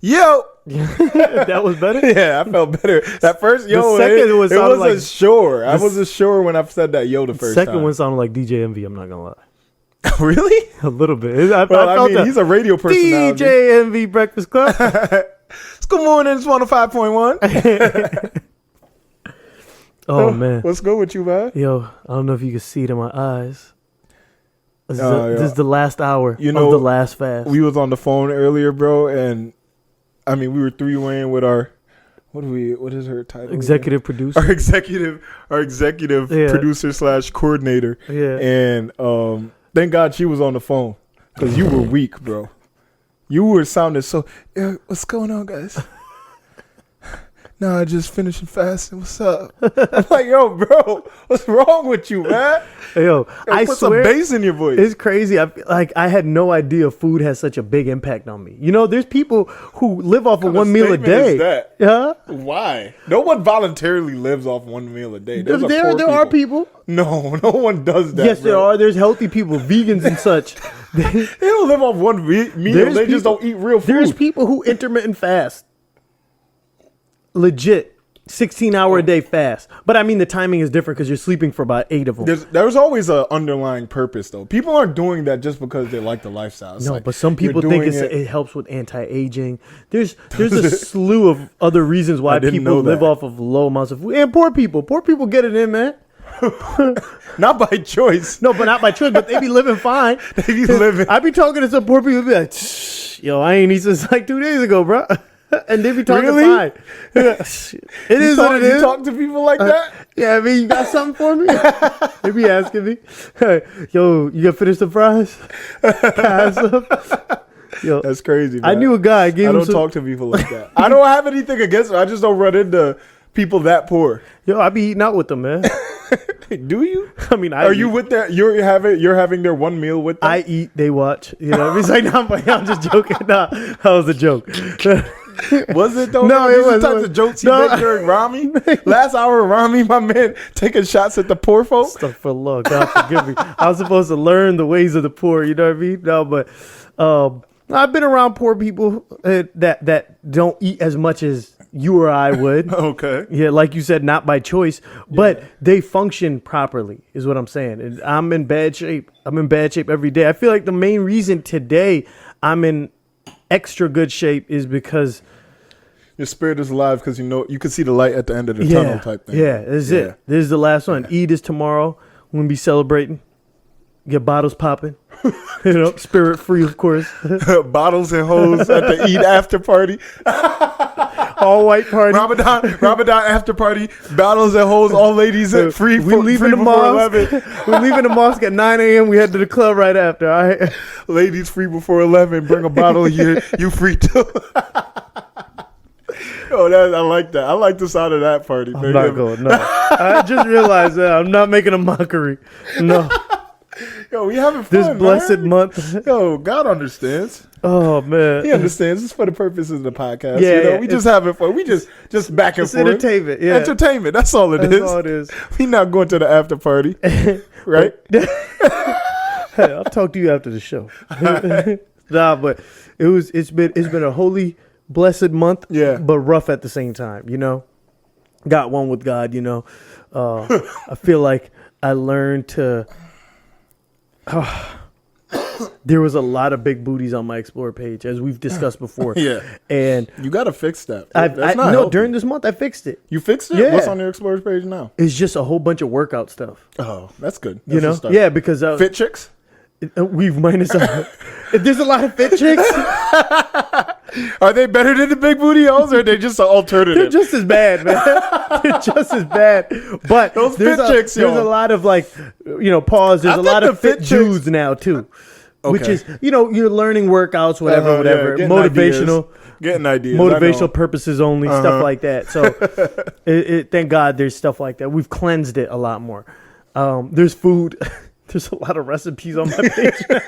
Yo. That was better? Yeah, I felt better. That first yo, the second it sounded wasn't sure. I wasn't sure when I said that yo the first time. The second one sounded like DJ Envy, I'm not going to lie. Really? A little bit. I mean, he's a radio personality. DJ Envy Breakfast Club. Good morning, it's 105.1. Oh, man. What's good with you, man? Yo, I don't know if you can see it in my eyes. This is the last hour of the last fast. We was on the phone earlier, bro, and I mean, we were three-waying with our, what is her title? Executive producer. Our executive producer / coordinator. Yeah. And thank God she was on the phone because you were weak, bro. You were sounding so, what's going on, guys? No, I just finished fasting. What's up? I'm like, yo, bro, what's wrong with you, man? Yo, I put swear, some bass in your voice. It's crazy. I had no idea food has such a big impact on me. You know, there's people who live off of one meal a day. Is that? Yeah. Why? No one voluntarily lives off one meal a day. There are people. No one does that. Yes, there are. There's healthy people, vegans and such. They don't live off one meal. They just don't eat real food. There's people who intermittent fast. Legit 16-hour a day fast, but I mean the timing is different because you're sleeping for about 8 of them. There's always an underlying purpose though. People aren't doing that just because they like the lifestyle. No, but some people think it helps with anti-aging. There's a slew of other reasons why people live off of low amounts of food. And poor people get it in, man. Not by choice. No, but not by choice. But they be living fine. They be living. I be talking to some poor people. Be like, yo, I ain't eaten since like 2 days ago, bro. And they be talking fine. It is what it is. You talk to people like that? Yeah, I mean, you got something for me? They be asking me, hey, yo, you got finished the fries? Yo, that's crazy, man. I knew a guy. I don't talk to people like that. I don't have anything against them. I just don't run into people that poor. Yo, I be eating out with them, man. Do you? I mean, you with that? You're having their one meal with them? I eat, they watch. You know, it's like, no, I'm just joking. Nah, that was a joke. Was it though? No, it was. The types of jokes he made during Rami. Last hour, Rami, my man, taking shots at the poor folks. Stuff for love. God forgive me. I was supposed to learn the ways of the poor. You know what I mean? No, but I've been around poor people that don't eat as much as you or I would. Okay. Yeah, like you said, not by choice, but they function properly, is what I'm saying. And I'm in bad shape. I'm in bad shape every day. I feel like the main reason today I'm in extra good shape is because your spirit is alive because you can see the light at the end of the tunnel type thing. Yeah, this is it. This is the last one. Eid is tomorrow. We're going to be celebrating. Get bottles popping. Spirit free, of course. Bottles and hoes at the Eid after party. All white party. Ramadan after party. Bottles and hoes, all ladies free. We leaving the mosque. We're leaving the mosque at 9 a.m. We head to the club right after. All right. Ladies free before 11. Bring a bottle here. You free too. Oh, I like that. I like the sound of that party. I'm not going. No, I just realized that I'm not making a mockery. No. Yo, we having fun, this blessed month. Yo, God understands. Oh man, He understands. It's for the purposes of the podcast. Yeah, we just having fun. We just back and forth. Entertainment. Yeah, entertainment. That's all it is. That's all it is. We not going to the after party, right? Hey, I'll talk to you after the show. Nah, but it's been a holy, blessed month. Yeah, but rough at the same time. Got one with God. I feel like I learned to. There was a lot of big booties on my Explore page, as we've discussed before. Yeah, and you got to fix that. During this month I fixed it. You fixed it? Yeah. What's on your Explore page now? It's just a whole bunch of workout stuff. Oh, that's good. That's a start. Yeah, because fit chicks. We've minus out. There's a lot of fit chicks. Are they better than the big booty hoes, or are they just an alternative? They're just as bad, man. They're just as bad. But those fit chicks, there's a lot of pause. There's a lot of fit dudes now too, which is you're learning workouts, whatever, motivational, getting ideas, motivational purposes only, stuff like that. So, thank God there's stuff like that. We've cleansed it a lot more. There's food. There's a lot of recipes on my page now.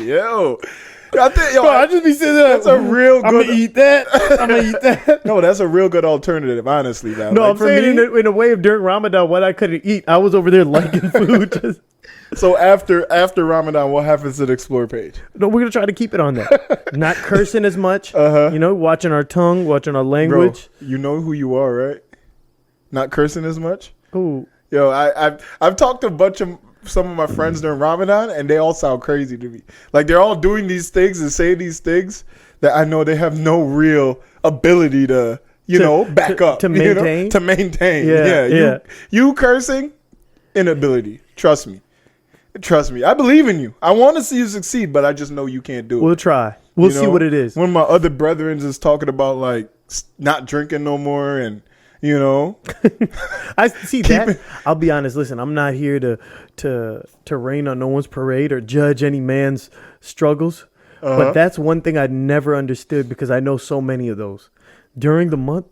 Yo. I just be sitting there. That's a real good. I'm gonna eat that. No, that's a real good alternative, honestly, man. No, I'm saying in a way of during Ramadan, what I couldn't eat, I was over there liking food. So after Ramadan, what happens to the explore page? No, we're gonna try to keep it on that. Not cursing as much. You know, watching our tongue, watching our language. Bro, you know who you are, right? Not cursing as much. Ooh. Yo, I've talked to a bunch of some of my friends during Ramadan, and they all sound crazy to me. Like they're all doing these things and saying these things that I know they have no real ability to, back up to maintain. To maintain. Yeah. You cursing, inability. Trust me. I believe in you. I want to see you succeed, but I just know you can't do it. We'll try. We'll see what it is. One of my other brethren is talking about like not drinking no more, and I see that. I'll be honest. Listen, I'm not here to rain on no one's parade or judge any man's struggles. But that's one thing I never understood because I know so many of those. During the month,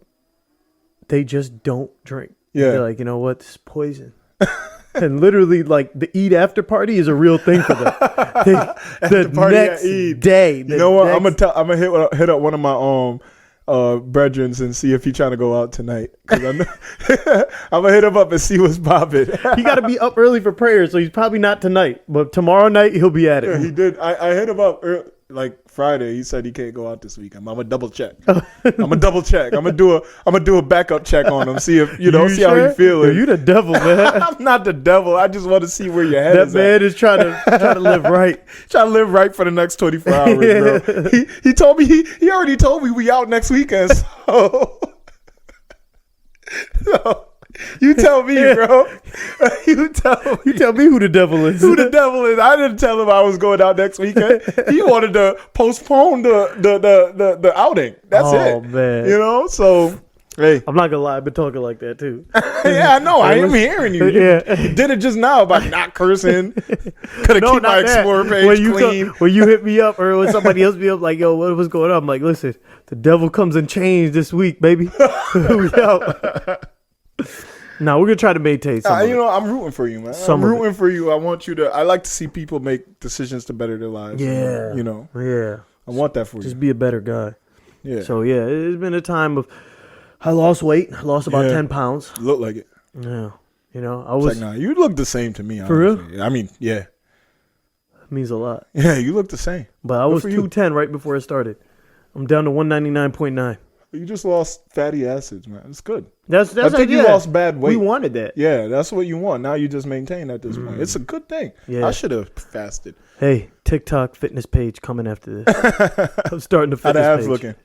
they just don't drink. Yeah. They're like, you know what? This is poison. And literally, like, the Eid after party is a real thing for them. The party next at Eid. day. You know what? I'm gonna hit up one of my brethrens and see if he trying to go out tonight. Cause I'm gonna hit him up and see what's popping. He got to be up early for prayer, so he's probably not tonight. But tomorrow night he'll be at it. Yeah, he did. I hit him up like Friday. He said he can't go out this weekend. I'm gonna double check. I'm gonna do a backup check on him. See if see how he feeling. You the devil, man. I'm not the devil. I just want to see where your head is. That man at. is trying to live right. Trying to live right for the next 24 hours, bro. He told me he already told me we out next weekend. So you tell me, bro. You tell me who the devil is. Who the devil is? I didn't tell him I was going out next weekend. He wanted to postpone the outing. That's it. Oh man. So hey, I'm not gonna lie. I've been talking like that too. Yeah, I know. I am hearing you. You did it just now about not cursing. Could have kept my Explorer page clean. When you hit me up or when somebody else be up like, yo, what's going on? I'm like, listen, the devil comes in chains this week, baby. We out. Now we're gonna try to maintain some. I'm rooting for you, man. I'm rooting for you. I want you to. I like to see people make decisions to better their lives. Yeah. Yeah. I want that for you. Just be a better guy. Yeah. So yeah, it's been a time of. I lost weight. I lost about 10 pounds. You look like it. Yeah. I was. Like, nah, you look the same to me. For honestly. real? I mean, yeah. It means a lot. Yeah, you look the same. But I was 210 right before it started. I'm down to 199.9. You just lost fatty acids, man. It's good. That's I think you lost bad weight. We wanted that. Yeah, that's what you want. Now you just maintain at this point. It's a good thing. Yeah. I should have fasted. Hey, TikTok fitness page coming after this. I'm starting the fitness How the abs page. looking?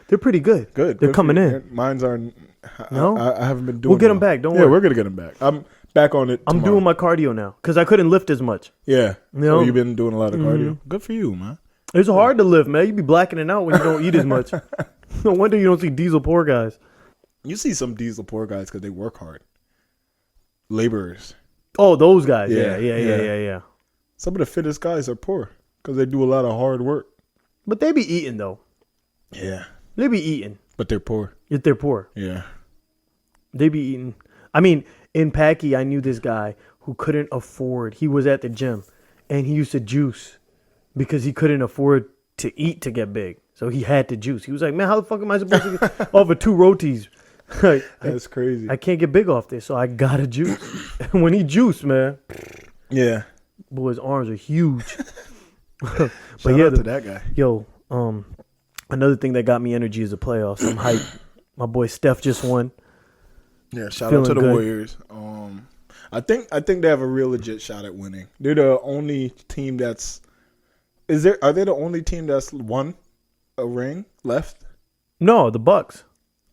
They're pretty good. Good. They're coming in. Mine's aren't. No? I haven't been doing. We'll get them back. Don't worry. Yeah, we're gonna get them back. I'm back on it. I'm doing my cardio now because I couldn't lift as much. Yeah. So you've been doing a lot of cardio. Good for you, man. It's hard to lift, man. You be blacking it out when you don't eat as much. No wonder you don't see diesel poor guys. You see some diesel poor guys because they work hard. Laborers. Oh, those guys. Yeah. Some of the fittest guys are poor because they do a lot of hard work. But they be eating though. Yeah. They be eating. But they're poor. If they're poor. Yeah. They be eating. I mean, in Packy, I knew this guy who couldn't afford. He was at the gym and he used to juice because he couldn't afford to eat to get big. So he had to juice. He was like, man, how the fuck am I supposed to get over 2 rotis? Like, that's crazy. I can't get big off this, so I gotta juice. When he juiced, man. Yeah. Boy, his arms are huge. But shout out to that guy. Yo, another thing that got me energy is the playoffs. I'm hyped. My boy Steph just won. Yeah, shout out to the Warriors. I think they have a real legit shot at winning. They're the only team that's. Are they the only team that's won a ring left? No, the Bucks.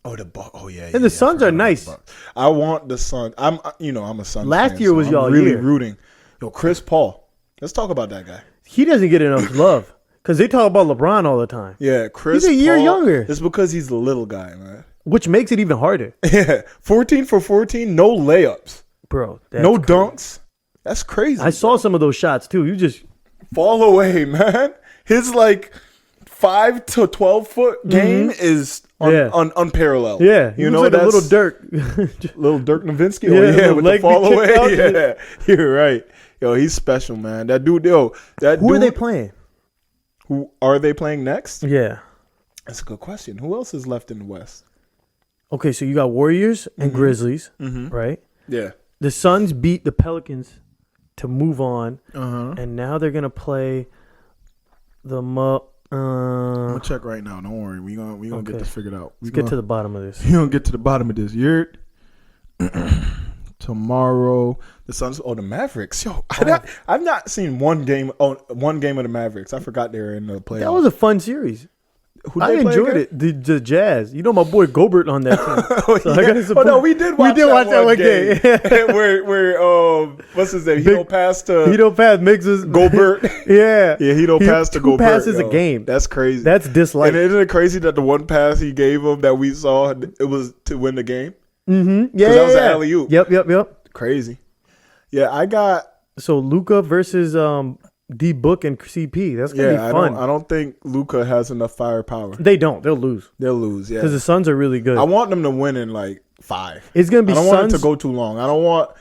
Oh, the Bucks. Oh yeah. And the Suns are nice. I want the Suns. I'm a Suns. Last fan, year was y'all really year. rooting. Yo, Chris Paul. Let's talk about that guy. He doesn't get enough love because they talk about LeBron all the time. Yeah, Chris. He's a year Paul, younger. It's because he's the little guy, man. Which makes it even harder. Yeah, 14 for 14, no layups, bro. No dunks. That's crazy. I saw some of those shots too. You just fall away, man. His 5 to 12 foot game is unparalleled. Yeah, you know that's a little Dirk, little Dirk Nowitzki. Yeah, with the fall away. Yeah, you're right. Yo, he's special, man. That dude. Who are they playing? Who are they playing next? Yeah, that's a good question. Who else is left in the West? Okay, so you got Warriors and Grizzlies, right? Yeah. The Suns beat the Pelicans to move on, and now they're gonna play the I'm gonna check right now. Don't worry, we gonna get this figured out. Let's get to the bottom of this. You gonna get to the bottom of this. You're tomorrow. The Suns. Oh, the Mavericks. Yo, I've not seen one game of the Mavericks. I forgot they were in the playoffs. That was a fun series. I enjoyed it. The Jazz. You know my boy Gobert on that team. So I gotta support. No, we did watch that one game. where what's his name? Hedo passed mixes Gobert. Yeah, Hedo passed to Gobert. Passes a game. That's crazy. That's dislike. And isn't it crazy that the one pass he gave him that we saw, it was to win the game? Mm-hmm. Yeah, that was an alley-oop. Yep. Crazy. Yeah, I got Luka versus D Book and CP. That's gonna be fun. I don't think Luka has enough firepower. They don't. They'll lose. They'll lose. Yeah, because the Suns are really good. I want them to win in like 5. It's gonna be. I don't Suns, want it to go too long. I don't want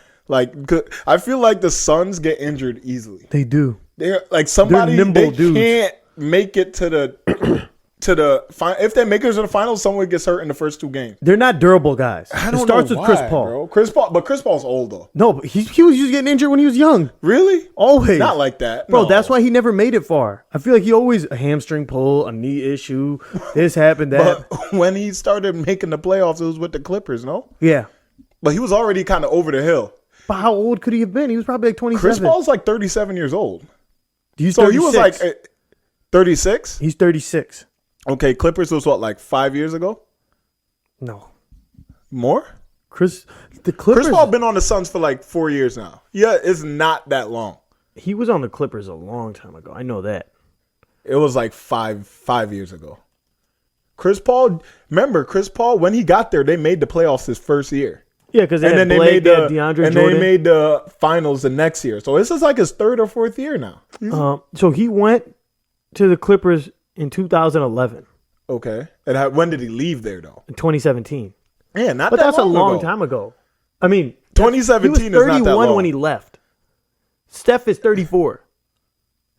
I feel like the Suns get injured easily. They do. They're like somebody. They're nimble they dudes. Can't make it to the. If they make it to the finals, someone gets hurt in the first 2 games. They're not durable guys. It starts with why, Chris Paul. Bro. But Chris Paul's old though. No, but he was just getting injured when he was young. Really? Always. Not like that, bro. No. That's why he never made it far. I feel like he always a hamstring pull, a knee issue. This happened, that. But when he started making the playoffs, it was with the Clippers, no? Yeah, but he was already kind of over the hill. But how old could he have been? He was probably like 27. Chris Paul's like 37 years old. He's so 36. he was like 36. He's 36. Okay, Clippers was what, like 5 years ago? No. More? Chris Paul been on the Suns for like 4 years now. Yeah, it's not that long. He was on the Clippers a long time ago. I know that. It was like five years ago. Chris Paul, when he got there, they made the playoffs his first year. Yeah, because they made DeAndre Jordan. They made the finals the next year. So this is like his 3rd or 4th year now. So he went to the Clippers in 2011. Okay. And when did he leave there, though? In 2017. Yeah, not but that that's long a long ago. time ago. I mean, 2017 he was 31 is not that long. when he left. Steph is 34.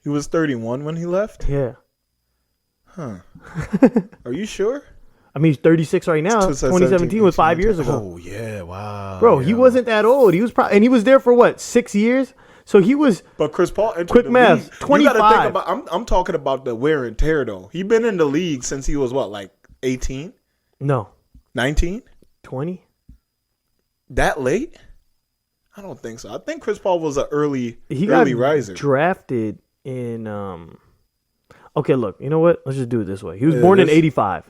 He was 31 when he left? Yeah. Huh. Are you sure? I mean, he's 36 right now. 2017 was 5 years ago. Oh, yeah. Wow. Bro, yeah. he wasn't that old. He was and he was there for what, 6 years? So he was. But Chris Paul entered quick the math, league. 25. You gotta think about. I'm talking about the wear and tear though. He been in the league since he was what, like 18? No. 19? 20? That late? I don't think so. I think Chris Paul was an early riser. Drafted in. Okay, look. You know what? Let's just do it this way. He was born in 85.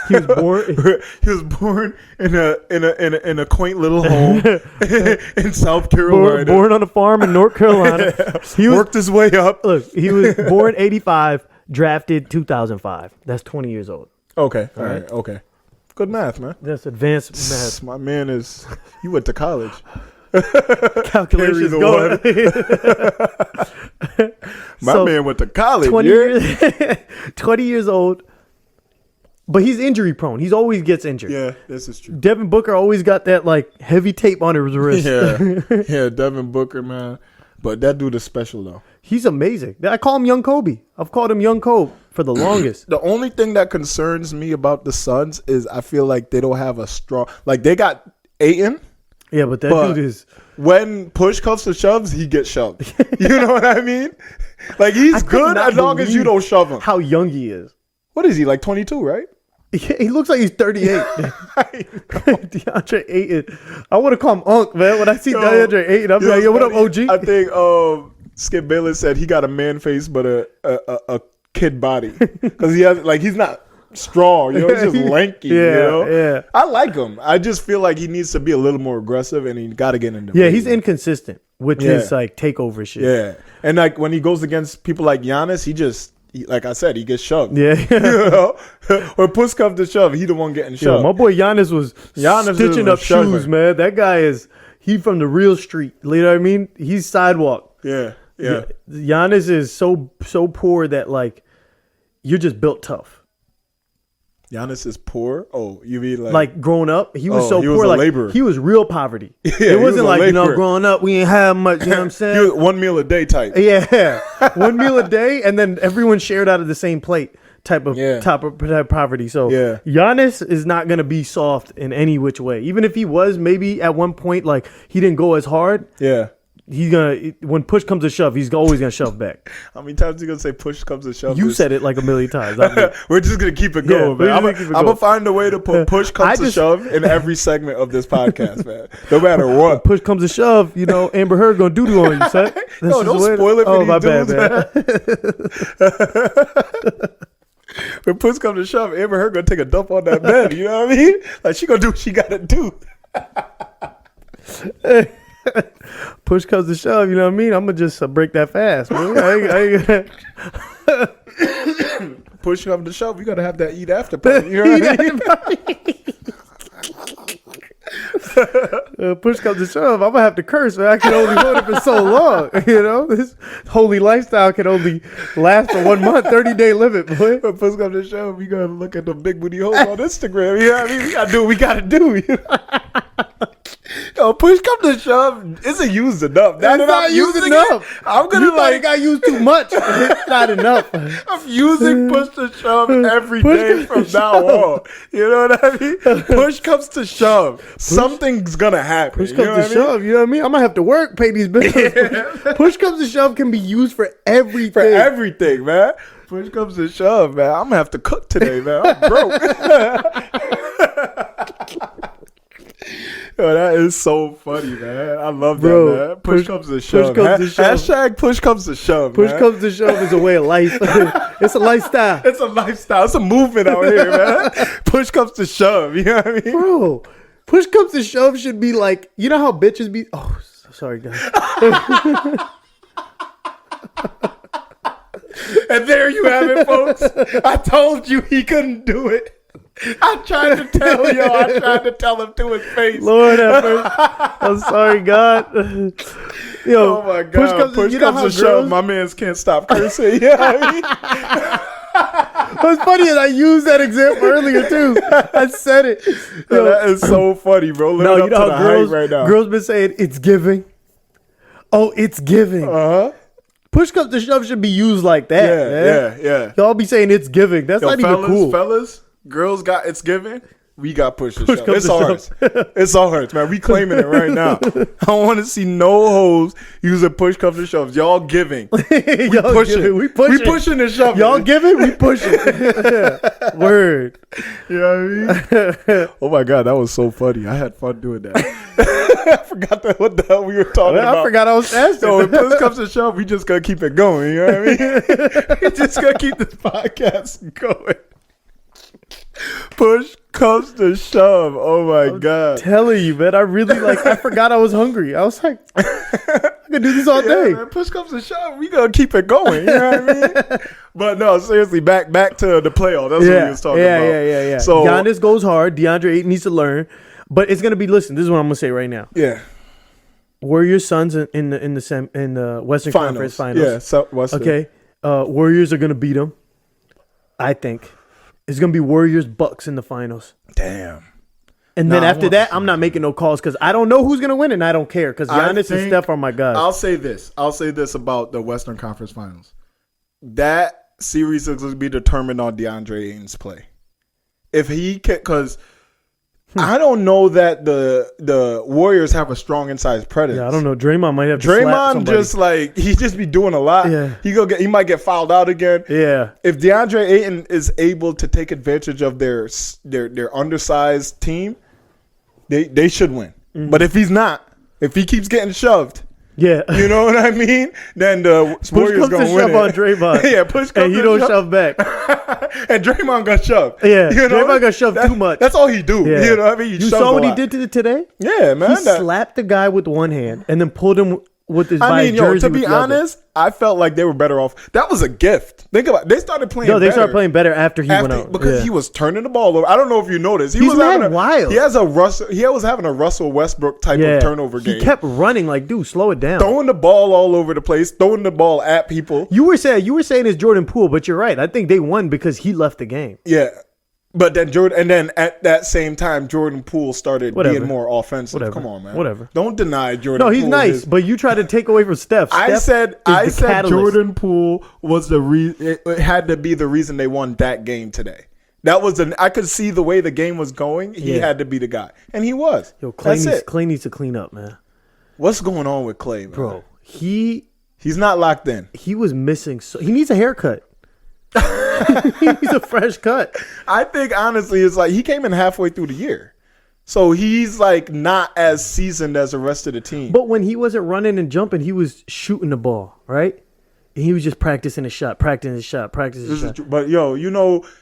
He was born. He was born in a quaint little home in South Carolina. Born on a farm in North Carolina. He worked his way up. Look, he was born 85, drafted 2005. That's 20 years old. Okay, all right, okay. Good math, man. That's advanced math. My man is. You went to college. Calculations going. My man went to college. 20 years old. But he's injury prone. He's always gets injured. Yeah, this is true. Devin Booker always got that like heavy tape on his wrist. Yeah, Devin Booker, man. But that dude is special though. He's amazing. I call him Young Kobe. I've called him Young Kobe for the longest. The only thing that concerns me about the Suns is I feel like they don't have a strong. Like they got Ayton. Yeah, but dude is. When push comes to shoves, he gets shoved. You know what I mean? Like he's good as long as you don't shove him. How young he is. What is he, like 22, right? He looks like he's 38. DeAndre Ayton. I want to call him Unc, man. When I see DeAndre Ayton, I'm like, yo, what up, OG? I think Skip Bayless said he got a man face but a kid body. Because he's not strong, he's just lanky. Yeah. I like him. I just feel like he needs to be a little more aggressive and he got to get in the he's inconsistent with his like takeover shit. Yeah. And like when he goes against people like Giannis, like I said, he gets shoved. Yeah. You know? Or push comes to shove, he the one getting shoved. My boy Giannis was stitching up shoes, man. That guy he from the real street. You know what I mean? He's sidewalk. Yeah. Giannis is so poor that like you're just built tough. Giannis is poor? Oh, you mean like growing up, he was so he poor. Was a like laborer. He was real poverty. It wasn't like, growing up, we ain't have much, you know what I'm saying? He was 1 meal a day type. Yeah. 1 meal a day, and then everyone shared out of the same plate type of poverty. So Giannis is not going to be soft in any which way. Even if he was maybe at one point, like he didn't go as hard. Yeah. he's gonna when push comes to shove, he's always gonna shove back. How many times are you gonna say push comes to shove? You said it like a million times. I mean, We're just gonna keep it going, we're man. just gonna keep it I'm gonna going. find a way to put push comes to shove in every segment of this podcast, man. No matter when what. push comes to shove, you know, Amber Heard gonna doo on you, son. No, don't spoil it for these my dudes, man. When push comes to shove, Amber Heard gonna take a dump on that bed. You know what I mean? Like she gonna do what she gotta do. Push comes to shove, you know what I mean? I'm gonna just break that fast, man. Push comes to shove, we gotta have that eat after party. You know what I mean? Push comes to shove, I'm gonna have to curse, man. I can only hold it for so long. You know, this holy lifestyle can only last for 1 month, 30-day limit, boy. When push comes to shove, we gotta look at the big booty hoes on Instagram. You know what I mean? We gotta do what we gotta do. You know? Yo, push come to shove isn't used enough. Now that I'm using it, I'm gonna I got used too much. It's not enough. I'm using push to shove every day from now on. You know what I mean? Push comes to shove. Something's gonna happen. Push comes to shove, you know what I mean? I'm gonna have to work, pay these bills. Push comes to shove can be used for everything. For everything, man. Push comes to shove, man. I'm gonna have to cook today, man. I'm broke. Yo, that is so funny, man. I love that, man. Push comes to shove. Push comes to shove. Hashtag push comes to shove. Push man. comes to shove is a way of life. It's a lifestyle. It's a lifestyle. It's a movement out here, man. Push comes to shove. You know what I mean? Bro, push comes to shove should be like, you know how bitches be. Oh, sorry, guys. And there you have it, folks. I told you he couldn't do it. I tried to tell you. I tried to tell him to his face. Lord have mercy. I'm sorry, God. Yo, Oh my God. Push comes to shove. My mans can't stop cursing. You know what I mean? What's funny is I used that example earlier too. I said it. Yo, that is so funny, bro. Live up you know to how the girls, hype right now. girls been saying it's giving. Oh, it's giving. Uh-huh. Push comes to shove should be used like that. Man. Yeah. Y'all be saying it's giving. That's not even cool. Fellas, girls got it's giving. We got push to Push shove. comes It's to ours. It's ours, man. We claiming it right now. I don't want to see no hoes using push comes to shove. Y'all giving. We pushing. Giving. We We pushing and shoving. Y'all giving, we pushing. Word. You know what I mean? Oh my God, that was so funny. I had fun doing that. I forgot what the hell we were talking about. I forgot I was asking. So when push comes to shove, we just gonna keep it going. You know what I mean? We just gonna keep this podcast going. Push comes to shove. Oh my God. Telling you, man. I forgot I was hungry. I was like, I could do this all day. Man, push comes to shove. We gonna keep it going. You know what I mean? But no, seriously, back to the playoff. That's what we was talking about. Yeah. So Giannis goes hard. DeAndre Ayton needs to learn. But it's gonna be. Listen, this is what I'm gonna say right now. yeah, Warriors Suns in the Western Conference Finals. Yeah, Western. Okay, Warriors are gonna beat them. I think it's gonna be Warriors Bucks in the finals. Damn. And then after that, I'm not making no calls because I don't know who's gonna win, and I don't care because Giannis and Steph are my guys. I'll say this about the Western Conference Finals. That series is going to be determined on DeAndre Ayton's play. If he can, because I don't know that the Warriors have a strong inside presence. Yeah, I don't know. Draymond might have to slap Draymond somebody. just like he just be doing a lot. Yeah. He might get fouled out again. Yeah. If DeAndre Ayton is able to take advantage of their undersized team, they should win. Mm-hmm. But if he's not, if he keeps getting shoved, yeah, you know what I mean, then the Warriors gonna win. Push comes to shove on Draymond. Yeah, push comes and he don't shove back. And Draymond got shoved. Yeah, you know? Draymond got shoved too much. That's all he do. Yeah. You know what I mean? You saw what he did today? Yeah, man. He slapped the guy with one hand and then pulled him with his jersey. To be honest, I felt like they were better off. That was a gift. Think about it. They started playing better. Started playing better after he went out. Because he was turning the ball over. I don't know if you noticed. He's mad wild. He was having a Russell Westbrook type of turnover game. He kept running like, dude, slow it down. Throwing the ball all over the place, throwing the ball at people. You were saying it's Jordan Poole, but you're right. I think they won because he left the game. Yeah. But then at that same time, Jordan Poole started being more offensive. Whatever. Come on, man. Whatever. Don't deny Jordan Poole. No, he's nice, but you try to take away from Steph. I said catalyst. Jordan Poole was the reason. It had to be the reason they won that game today. That was I could see the way the game was going. He had to be the guy, and he was. Yo, Clay needs to clean up, man. What's going on with Clay, man? Bro, He's not locked in. he was missing. He needs a haircut. He needs a fresh cut. I think honestly, it's like he came in halfway through the year, so he's like not as seasoned as the rest of the team. But when he wasn't running and jumping, he was shooting the ball, right? And he was just practicing his shot. But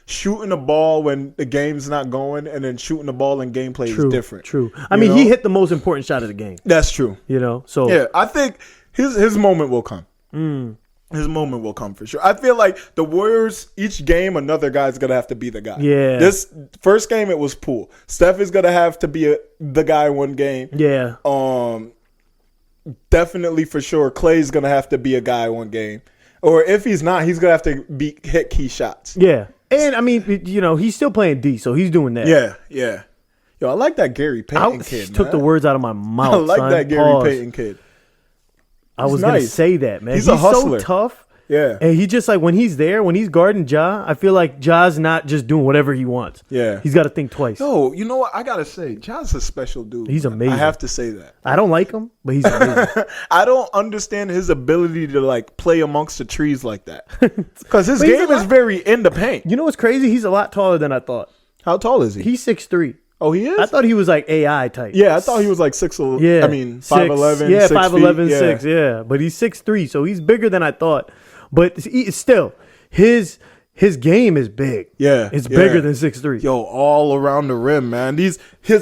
shooting the ball when the game's not going, and then shooting the ball in gameplay is different. True. I mean, he hit the most important shot of the game. That's true. So yeah, I think his moment will come. His moment will come for sure. I feel like the Warriors, each game, another guy's gonna have to be the guy. Yeah. This first game, it was Poole. Steph is gonna have to be the guy one game. Yeah. Definitely for sure, Clay's gonna have to be a guy one game, or if he's not, he's gonna have to hit key shots. Yeah, and I mean, he's still playing D, so he's doing that. Yeah. Yo, I like that Gary Payton kid. Took the words out of my mouth. I like that Gary Payton kid. I was gonna say that, man. He's a hustler. So tough. Yeah. And he just like when he's guarding Ja, I feel like Ja's not just doing whatever he wants. Yeah. He's got to think twice. No, you know what? I gotta say, Ja's a special dude. He's amazing. I have to say that. I don't like him, but he's amazing. I don't understand his ability to like play amongst the trees like that. Because his game is very in the paint. You know what's crazy? He's a lot taller than I thought. How tall is he? He's 6'3". Oh, he is? I thought he was like AI type. Yeah, I thought he was like 6. Yeah. I mean, 5'11". Yeah, 6 5'11", feet. 6. Yeah, but he's 6'3", so he's bigger than I thought. But still, his game is big. Yeah, it's bigger than 6'3". Yo, all around the rim, man. His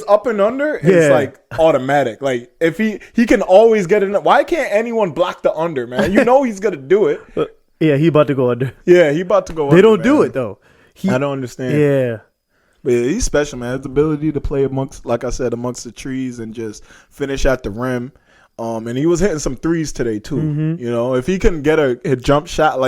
up and under is like automatic. Like if he can always get it. Why can't anyone block the under, man? You know he's gonna do it. Yeah, he about to go under. Yeah, he about to go under. They don't do it though. I don't understand. Yeah. But yeah, he's special, man. His ability to play amongst the trees and just finish at the rim. And he was hitting some threes today too. Mm-hmm. If he can get a jump shot,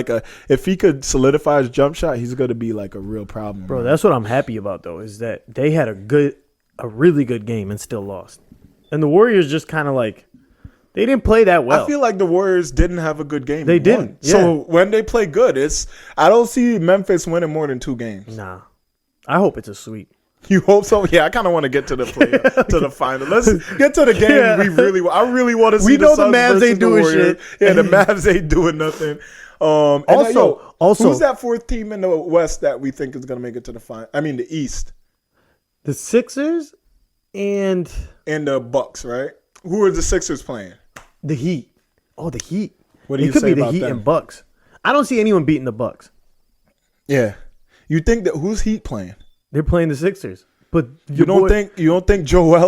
if he could solidify his jump shot, he's gonna be like a real problem. Bro, man. that's what I'm happy about though, is that they had a really good game and still lost. And the Warriors just kind of like, they didn't play that well. I feel like the Warriors didn't have a good game. They didn't. Yeah. So when they play good, I don't see Memphis winning more than 2 games. Nah. I hope it's a sweep. You hope so? Yeah, I kind of want to get to the to the final. Let's get to the game. Yeah. I really want to see. We know the Suns Mavs versus ain't doing Warriors. shit. Yeah, the Mavs ain't doing nothing. Also, who's that 4th team in the West that we think is going to make it to the final? I mean, the East. The Sixers and the Bucks, right? Who are the Sixers playing? the Heat. Oh, the Heat. What do you it could say be the about Heat them? and Bucks. I don't see anyone beating the Bucks. Yeah, you think that who's Heat playing? They're playing the Sixers. But You don't think Joel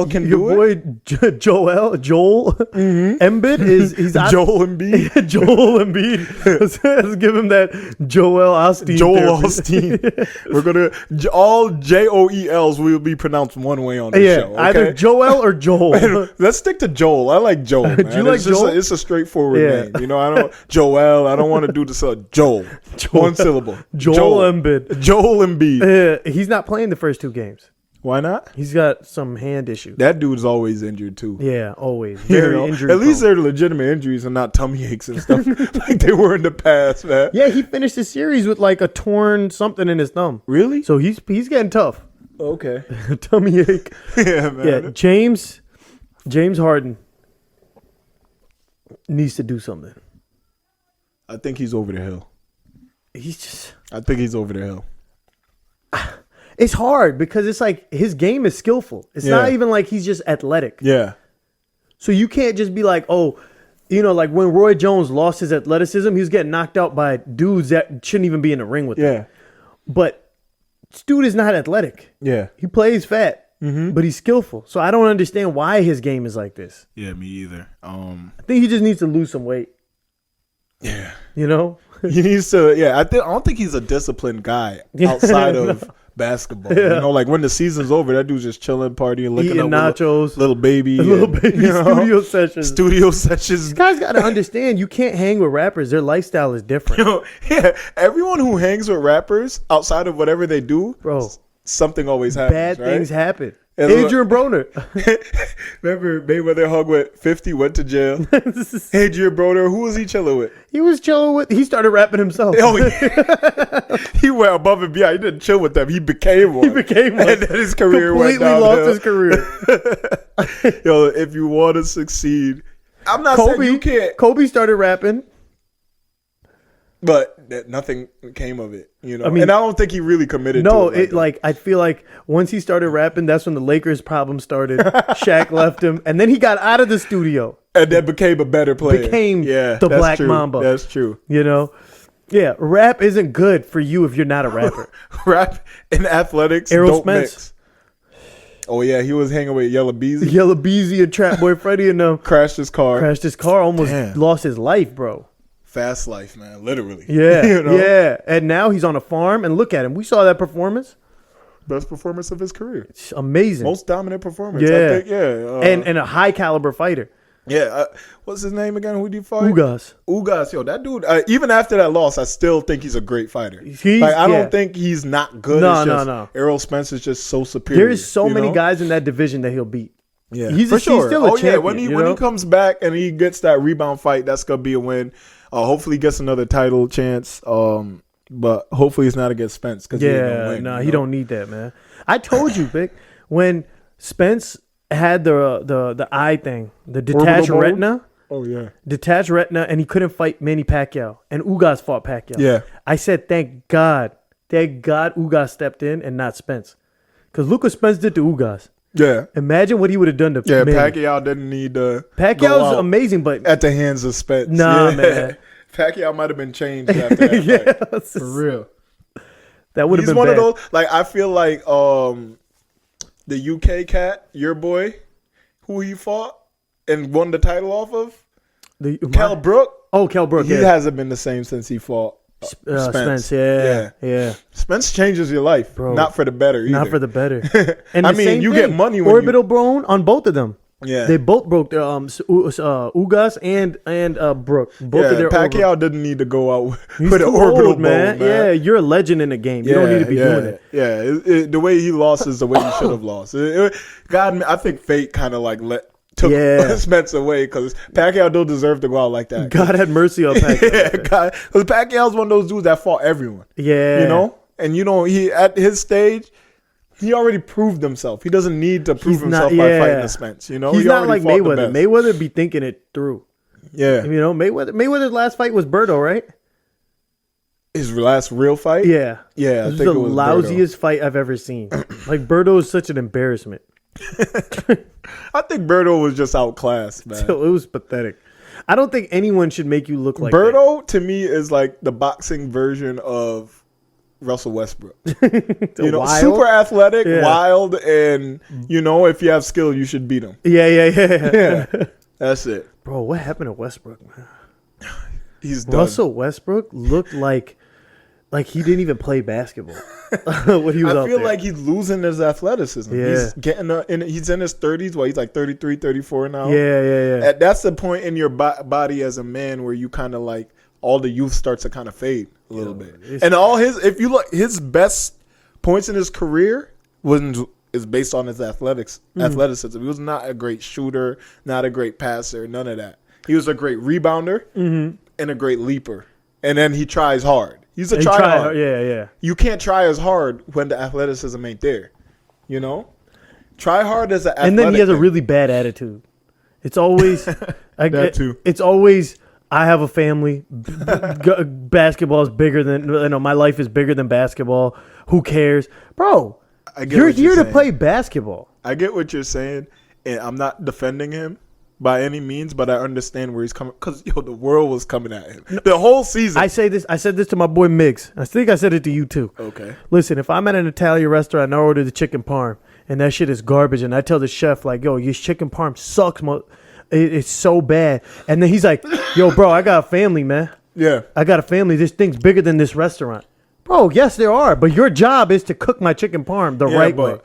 can do your it? boy Joel Embiid he's out. Joel Embiid. Joel Embiid. Let's give him that Joel Osteen. Joel therapy. Osteen. We're gonna all JOELs will be pronounced one way on the show. Okay? Either Joel or Joel. Let's stick to Joel. I like Joel. Man. Do you like Joel? It's a straightforward name. I don't Joel. I don't want to do this. Joel. One syllable. Joel Embiid. Joel Embiid. He's not playing the first 2 games. Why not? He's got some hand issues. That dude's always injured too. Yeah, always. Very injury At least prone. they're legitimate injuries and not tummy aches and stuff like they were in the past, man. Yeah, he finished the series with like a torn something in his thumb. Really? So he's getting tough. Okay. Tummy ache. Yeah, man. Yeah, James Harden needs to do something. I think he's over the hill. I think he's over the hill. It's hard because it's like his game is skillful. It's not even like he's just athletic. Yeah. So you can't just be like, oh, like when Roy Jones lost his athleticism, he was getting knocked out by dudes that shouldn't even be in the ring with him. Yeah. But this dude is not athletic. Yeah. He plays fat, but he's skillful. So I don't understand why his game is like this. Yeah, me either. I think he just needs to lose some weight. Yeah. You know? He needs to, I don't think he's a disciplined guy outside of basketball. Yeah. Like when the season's over, that dude's just chilling, partying, looking Eating up nachos. little baby. Studio sessions. Studio sessions. You guys got to understand, you can't hang with rappers. Their lifestyle is different. Everyone who hangs with rappers outside of whatever they do, Bro, something always happens. bad right? things happen. And Adrian Broner. Remember Mayweather hung with 50, went to jail. Adrian Broner, who was he chilling with? He was chilling with. He started rapping himself. Oh, yeah. He went above and beyond. He didn't chill with them. He became one. He became one. And then his career Completely went downhill. lost his career. Yo, if you want to succeed, I'm not saying you can't. Kobe started rapping. But nothing came of it, you know. I mean, and I don't think he really committed no, to it. I feel like once he started rapping, that's when the Lakers problem started. Shaq left him, and then he got out of the studio. And then became a better player. The Black true. Mamba. That's true. You know? Yeah, rap isn't good for you if you're not a rapper. Rap and athletics Errol don't Spence. mix. Oh, yeah, he was hanging with Yella Beezy. Yella Beezy and Trap Boy Freddy and them. Crashed his car. Almost lost his life, bro. Fast life, man, literally. Yeah, you know? yeah. And now he's on a farm, and look at him. We saw that performance. Best performance of his career. It's amazing. Most dominant performance. Yeah. I think, and a high caliber fighter. Yeah. What's his name again? Who did he fight? Ugas. Yo, that dude, even after that loss, I still think he's a great fighter. I don't think he's not good. No. Errol Spence is just so superior. There's so many guys in that division that he'll beat. Yeah, he's for sure. He's still a champion. When he comes back and he gets that rebound fight, that's gonna be a win. Hopefully, he gets another title chance. But hopefully, it's not against Spence because he don't need that, man. I told you, Vic, when Spence had the eye thing, the detached retina. Oh yeah, detached retina, and he couldn't fight Manny Pacquiao, and Ugas fought Pacquiao. Yeah, I said, thank God Ugas stepped in and not Spence, because look what Spence did to Ugas. Yeah, imagine what he would have done to Manny. Pacquiao didn't need to. Pacquiao's amazing, but at the hands of Spence, man, Pacquiao might have been changed after that fight. For real. That would have been one bad. of those. Like I feel like the UK cat, your boy, who he fought and won the title off of, Kell Brook. Oh, Kell Brook. He hasn't been the same since he fought Spence. Yeah. Spence changes your life, bro. Not for the better. Either. Not for the better. And I mean, you get money when orbital bone on both of them. Yeah, they both broke their Ugas and Brook. Both of their Pacquiao didn't need to go out with an orbital bone, man. Yeah, you're a legend in the game. You don't need to be doing it. Yeah, the way he lost is the way he should have lost. God, I think fate kind of like took Spence away because Pacquiao don't deserve to go out like that. God had mercy on Pacquiao. Because Pacquiao's one of those dudes that fought everyone. Yeah, you know, and he at his stage. He already proved himself. He doesn't need to prove himself by fighting the Spence. You know, he's not like Mayweather. Mayweather be thinking it through. Yeah, you know, Mayweather's last fight was Berto, right? His last real fight. Yeah. I think it was the lousiest fight I've ever seen. Like Berto is such an embarrassment. I think Berto was just outclassed, man. So it was pathetic. I don't think anyone should make you look like Berto. To me, is like the boxing version of Russell Westbrook. Wild? Super athletic, wild, and if you have skill, you should beat him. Yeah. That's it. Bro, what happened to Westbrook, man? He's done. Russell Westbrook looked like he didn't even play basketball when he was I feel like he's losing his athleticism. Yeah. He's he's in his 30s. Well, he's like 33, 34 now. Yeah. That's the point in your body as a man where you kind of like all the youth starts to kind of fade a little bit. And if you look, his best points in his career is based on his athleticism. He was not a great shooter, not a great passer, none of that. He was a great rebounder and a great leaper. And then he tries hard. He's a try hard. Yeah. You can't try as hard when the athleticism ain't there. You know? Try hard as an athletic. And then he has a really bad attitude. It's always that too. It's always I have a family. Basketball is bigger than my life is bigger than basketball. Who cares, bro? You're here to play basketball. I get what you're saying, and I'm not defending him by any means, but I understand where he's coming because the world was coming at him the whole season. I say this. I said this to my boy Miggs. I think I said it to you too. Okay. Listen, if I'm at an Italian restaurant and I order the chicken parm and that shit is garbage, and I tell the chef like, "Yo, your chicken parm sucks, it's so bad," and then he's like, "Yo, bro, I got a family, man. Yeah, I got a family. This thing's bigger than this restaurant." Bro, yes, there are, but your job is to cook my chicken parm the right way.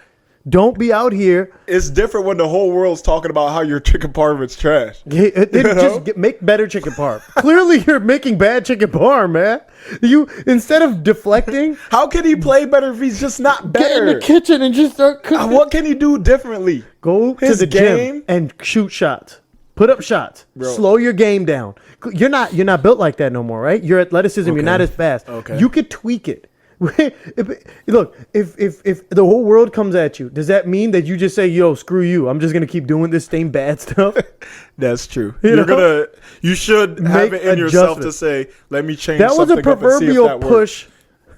Don't be out here. It's different when the whole world's talking about how your chicken parm is trash. Make better chicken parm. Clearly, you're making bad chicken parm, man. You instead of deflecting, how can he play better if he's just not better? Get in the kitchen and just start cooking. What can he do differently? Go to the gym and shoot shots. Put up shots. Bro. Slow your game down. You're not built like that no more, right? Your athleticism, you're not as fast. Okay. You could tweak it. Look, if the whole world comes at you, does that mean that you just say, "Yo, screw you. I'm just gonna keep doing this same bad stuff"? That's true. You You should have it in yourself to say, "Let me change." That was a something up and see if proverbial that works. push.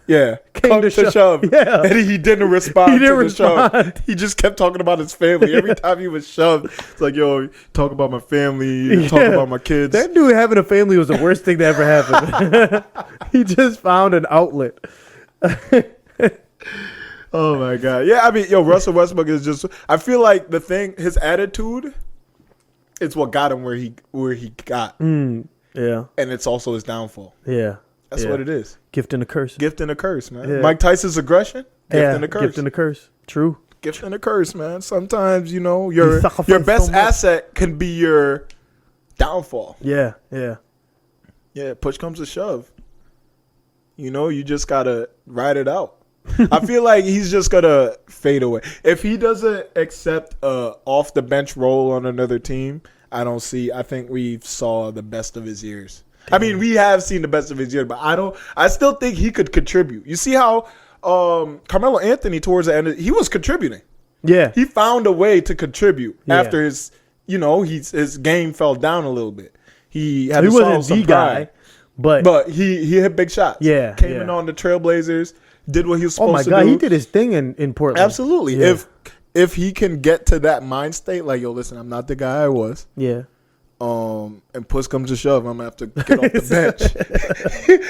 Yeah, Came come to to shove. shove. Yeah. And he didn't respond He didn't to the shove. respond. He just kept talking about his family. Every time he was shoved, it's like, yo, talk about my family, talk about my kids. That dude having a family was the worst thing that ever happened. He just found an outlet. Oh my God. Yeah, I mean, yo, Russell Westbrook is just, I feel like his attitude is what got him where he got. Yeah. And it's also his downfall. Yeah. That's what it is. Gift and a curse. Gift and a curse, man. Yeah. Mike Tyson's aggression, gift and a curse. Gift and a curse. True. Gift and a curse, man. Sometimes, your sacrifice best so much. asset can be your downfall. Yeah. Yeah. Yeah, push comes to shove. You just got to ride it out. I feel like he's just going to fade away. If he doesn't accept off the bench role on another team, I think we saw the best of his years. I mean, we have seen the best of his years, but I still think he could contribute. You see how Carmelo Anthony towards the end, he was contributing. Yeah. He found a way to contribute Yeah. after his game fell down a little bit. He had to wasn't some the guy, pride. But he hit big shots. Yeah, Came yeah. in on the Trailblazers, did what he was Oh supposed my to God, do. he did his thing in Portland. Absolutely. Yeah. If he can get to that mind state, like, yo, listen, I'm not the guy I was. Yeah. And push comes to shove, I'm gonna have to get off the bench.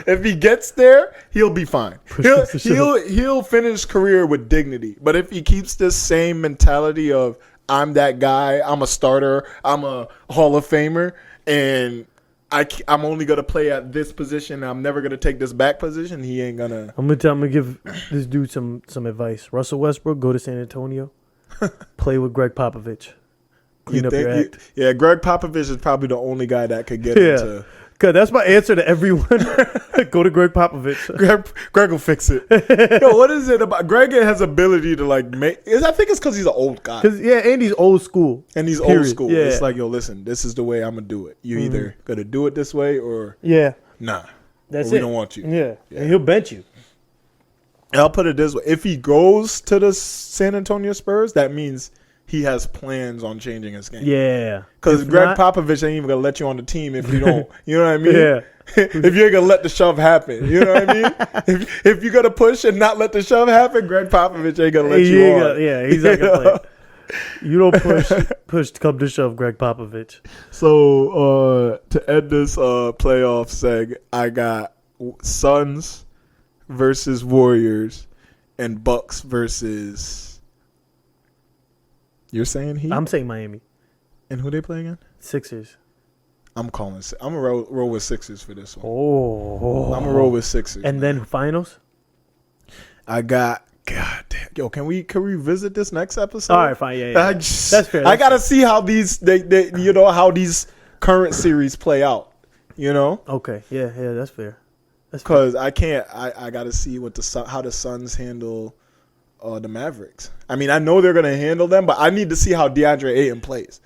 If he gets there, he'll be fine. He'll finish his career with dignity. But if he keeps this same mentality of I'm that guy, I'm a starter, I'm a Hall of Famer, and I'm only gonna play at this position, I'm never gonna take this back position, he ain't gonna. I'm gonna give this dude some advice. Russell Westbrook, go to San Antonio, play with Greg Popovich. Clean up your act. Yeah, Greg Popovich is probably the only guy that could get Yeah. into. Cause that's my answer to everyone. Go to Greg Popovich. Greg will fix it. Yo, what is it about Greg? Has ability to I think it's because he's an old guy. Cause and he's old school. And he's Period. old school. Yeah. It's like, yo, listen, this is the way I'm gonna do it. You either gonna do it this way or Yeah. nah. That's or we it. don't want you. Yeah. And he'll bench you. And I'll put it this way: if he goes to the San Antonio Spurs, that means he has plans on changing his game. Yeah. Because If Greg not- Popovich ain't even gonna let you on the team if you don't. You know what I mean? Yeah. If you ain't gonna let the shove happen, you know what I mean? if you're gonna push and not let the shove happen, Greg Popovich ain't gonna let you on. He's not gonna play. You don't push come to shove Greg Popovich. So to end this playoff seg, I got Suns versus Warriors and Bucks versus. You're saying Heat? I'm saying Miami. And who they play again? Sixers. I'm gonna roll with Sixers for this one. Oh. I'm gonna roll with Sixers. And then finals? I got. God damn. Yo, can we visit this next episode? All right, fine. Yeah. That's fair. I gotta see how these how these current series play out. Okay. Yeah, that's fair. Because I can't. I gotta see how the Suns handle the Mavericks. I mean, I know they're gonna handle them, but I need to see how DeAndre Ayton plays.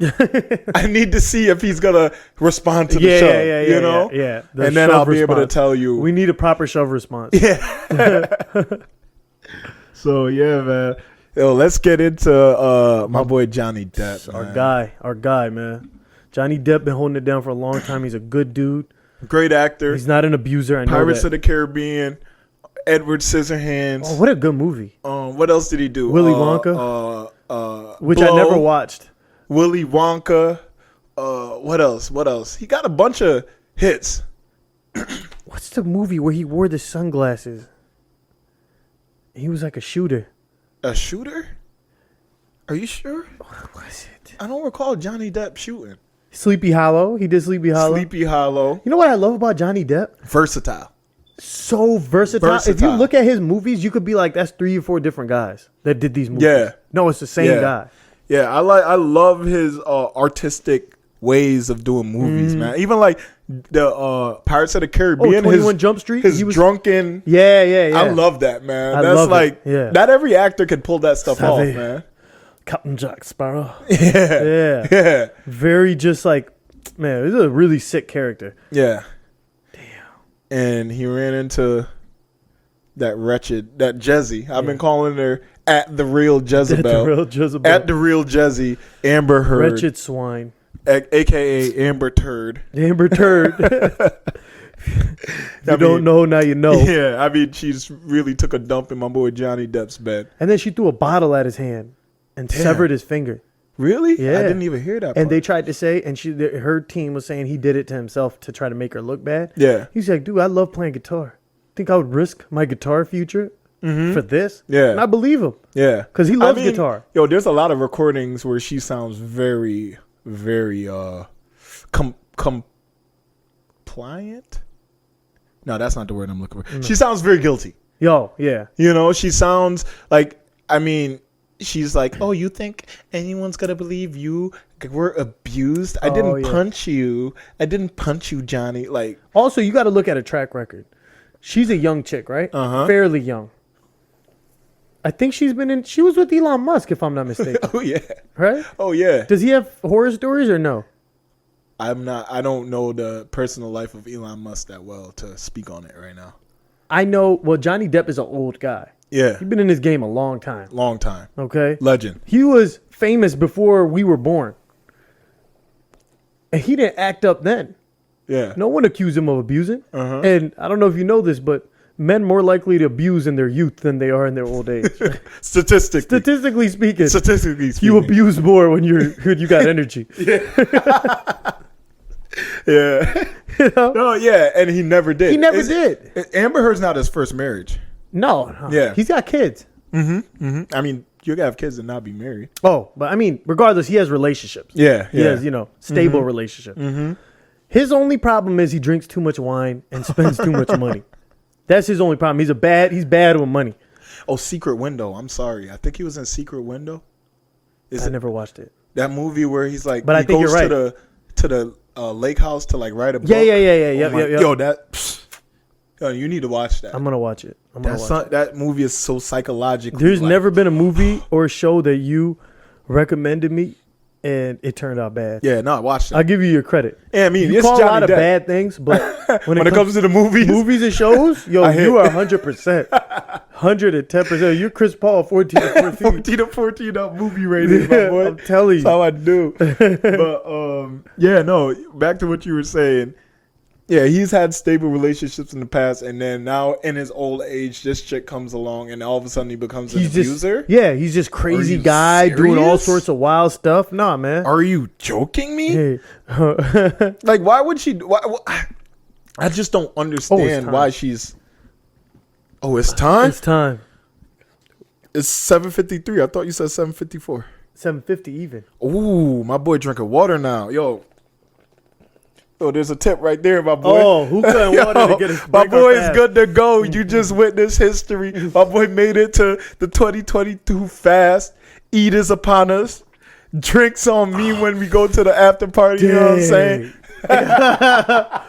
I need to see if he's gonna respond to the shove. Yeah. And then I'll be able to tell you. We need a proper shove response. Yeah. So yeah, man. Yo, let's get into my boy Johnny Depp. Our guy, man. Johnny Depp been holding it down for a long time. He's a good dude. Great actor. He's not an abuser. I know Pirates that. of the Caribbean. Edward Scissorhands. Oh, what a good movie. What else did he do? Willy Wonka. Which Blow, I never watched. Willy Wonka. What else? He got a bunch of hits. What's the movie where he wore the sunglasses? He was like a shooter. A shooter? Are you sure? What was it? I don't recall Johnny Depp shooting. Sleepy Hollow. He did Sleepy Hollow. Sleepy Hollow. You know what I love about Johnny Depp? Versatile. So versatile. If you look at his movies, you could be like, that's 3 or 4 different guys that did these movies. Yeah. No, it's the same guy. Yeah, I love his artistic ways of doing movies, man. Even like the Pirates of the Caribbean. 21 Jump Street. His drunken. Yeah. I love that, man. I That's love like, it. not every actor can pull that stuff off, Savvy. man. Captain Jack Sparrow. Yeah. Very just like, man, this is a really sick character. Yeah. Damn. And he ran into that Jezzy. I've been calling her at the real Jezebel. At the real Jezebel. At the real Jezzy. Amber Heard. Wretched swine. AKA Amber Turd. Amber Turd. You don't know, now you know. Yeah, I mean, she just really took a dump in my boy Johnny Depp's bed. And then she threw a bottle at his hand and severed his finger. Really? Yeah. I didn't even hear that part. And they tried to say, and her team was saying he did it to himself to try to make her look bad. Yeah. He's like, dude, I love playing guitar. Think I would risk my guitar future for this? Yeah. And I believe him. Yeah. Because he loves guitar. Yo, there's a lot of recordings where she sounds very, very compliant. No, that's not the word I'm looking for. She sounds very guilty. Yo, yeah. You know, she sounds like, I mean, she's like, oh, you think anyone's going to believe you? We're abused. I didn't punch you. I didn't punch you, Johnny. Like, also, you got to look at a track record. She's a young chick, right? Fairly young. I think she was with Elon Musk, if I'm not mistaken. Oh, yeah. Right? Oh, yeah. Does he have horror stories or no? I don't know the personal life of Elon Musk that well to speak on it right now. I know, well, Johnny Depp is an old guy. Yeah. He's been in this game a long time. Long time. Okay? Legend. He was famous before we were born. And he didn't act up then. Yeah. No one accused him of abusing. And I don't know if you know this, but men more likely to abuse in their youth than they are in their old age. Statistically speaking. You abuse more when you got energy. Yeah. Yeah. You know? No, yeah, and he never did. He never did. Amber Heard's not his first marriage. No. Yeah. He's got kids. I mean, you gotta have kids and not be married. Oh, but I mean, regardless, he has relationships. Yeah. He has, stable relationships. His only problem is he drinks too much wine and spends too much money. That's his only problem. He's bad with money. Oh, Secret Window. I'm sorry. I think he was in Secret Window. I never watched it. That movie where he's like, but I think goes you're right. to the lake house to like write a book. Yeah. Yo, yo, you need to watch that. I'm gonna watch it. That movie is so psychological. There's never been a movie or show that you recommended me and it turned out bad. Yeah, no, watch that. I'll give you your credit. Yeah, I mean, you it's call Johnny a lot of Depp. bad things, but when it comes to the movies and shows, yo, you are 100%, 110%. You're Chris Paul, 14 to 14. 14 to 14 up movie rating, my boy. I'm telling you. That's how I do. But yeah, no. Back to what you were saying. Yeah, he's had stable relationships in the past, and then now in his old age, this chick comes along, and all of a sudden he becomes an abuser. He's just crazy guy doing all sorts of wild stuff. Nah, man. Are you joking me? Hey. Like, why would she? I just don't understand why she's. Oh, it's time. It's time. It's 7:53. I thought you said 7:54. 7:50 even. Ooh, my boy drinking water now. Yo, there's a tip right there, my boy. Oh, who couldn't water to get his my boy is good to go. You just witnessed history. My boy made it to the 2022 fast. Eid is upon us. Drinks on me when we go to the after party. You know what I'm saying?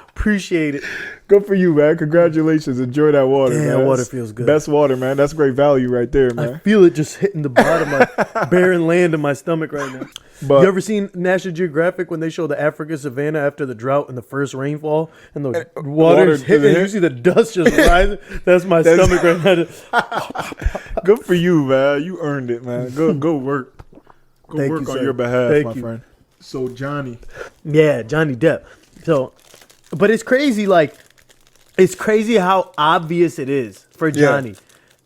Appreciate it. Good for you, man. Congratulations. Enjoy that water, man. Water feels good. Best water, man. That's great value right there, man. I feel it just hitting the bottom of my barren land in my stomach right now. But you ever seen National Geographic when they show the African savannah after the drought and the first rainfall and the water's hitting? You see the dust just rising. That's my stomach right now. Good for you, man. You earned it, man. Go work. Go work on your behalf, my friend. So Johnny. Yeah, Johnny Depp. So, but it's crazy, it's crazy how obvious it is for Johnny.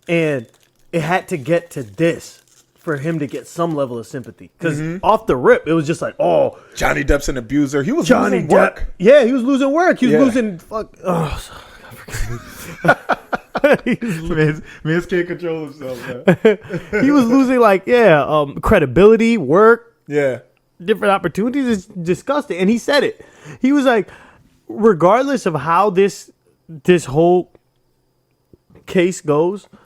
Yeah. And it had to get to this for him to get some level of sympathy. Because off the rip, it was just like, oh. Johnny Depp's an abuser. He was losing work. Yeah, he was losing work. He was losing Man's can't control himself, man. He was losing credibility, work. Yeah. Different opportunities. Is disgusting. And he said it. He was like, regardless of how this whole case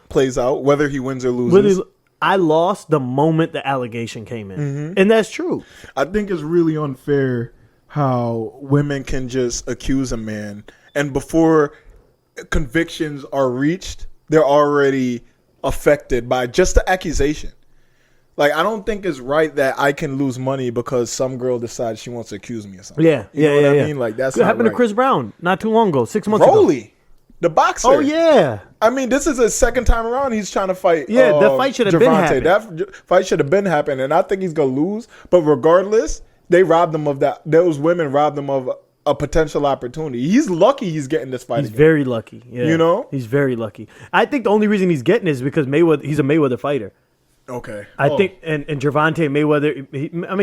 plays out, whether he wins or loses, I lost the moment the allegation came in. And that's true. I think it's really unfair how women can just accuse a man, and before convictions are reached, they're already affected by just the accusation. Like, I don't think it's right that I can lose money because some girl decides she wants to accuse me of something. Yeah, you know what I mean? Like, that's what happened to Chris Brown not too long ago, 6 months ago. The boxer. Oh yeah. I mean, this is his second time around. He's trying to fight. Yeah, the fight should have been happening. That fight should have been happening, and I think he's gonna lose. But regardless, they robbed him of that. Those women robbed him of a potential opportunity. He's lucky he's getting this fight. He's again. very lucky. Yeah. You know, he's very lucky. I think the only reason he's getting is because Mayweather. He's a Mayweather fighter. Okay. I think, and Gervonta Mayweather.